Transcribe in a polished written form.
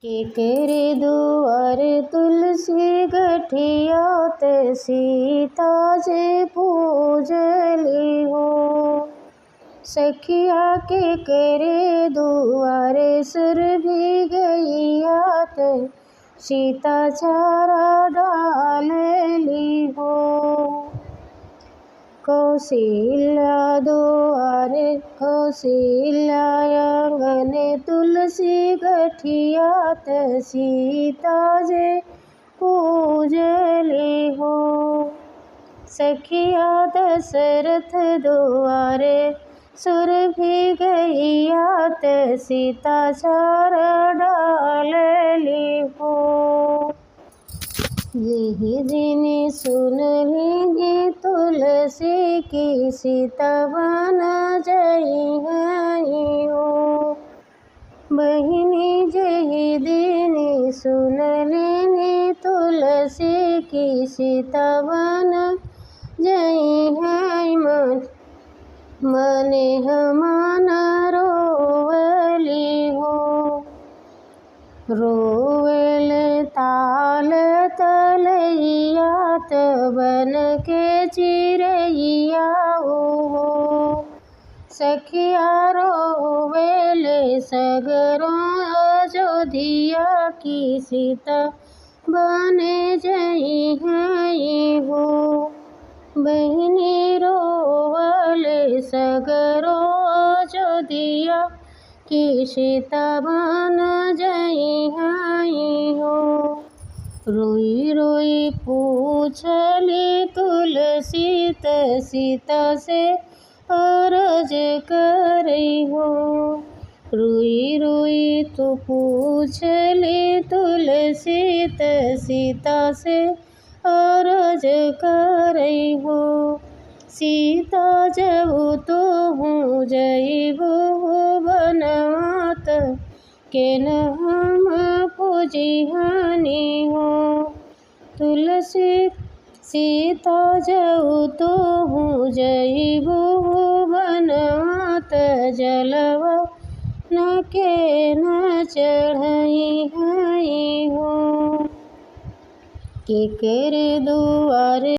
केकरे दुआर तुलसी गठिया ते सीता जे पूजली हो। सखिया केकरे दुआरे सुर भी गैया ते सीता चारा डालली हो। कौशल्या दुआरे कौशल्या आंगने तुलसी गठिया ते सीता जे पूजली हो। सखिया दशरथ दुआरे सुर भी गैया ते सीता चारा डालली हो। यही दिन सुन लेंगे तुलसी की सीता बन जाई हो। बहिनी यही दिन सुन लेंगे तुलसी की सीता बन जाई है। मने हमान रोवली हो। रोवेल ताल तलैया त बन के चिरैया हो। सखिया रोवेल सगरों अयोध्या की सीता बने जई हो। बहिनी रोवल सगरों अयोध्या की सीता बन जई हो। रोई रोई पूछली तुलसी त सीता से अर्ज करई हो। रोई रोई तो पूछली तुलसी त सीता से अर्ज करई हो। सीता जब तो हूँ जइबो बनवात के न हम पूजिहानी हो। तुलसी सीता जब तो हूँ जइबो बनवात जलवा न के न चढ़ई हो। केकरे दुआरे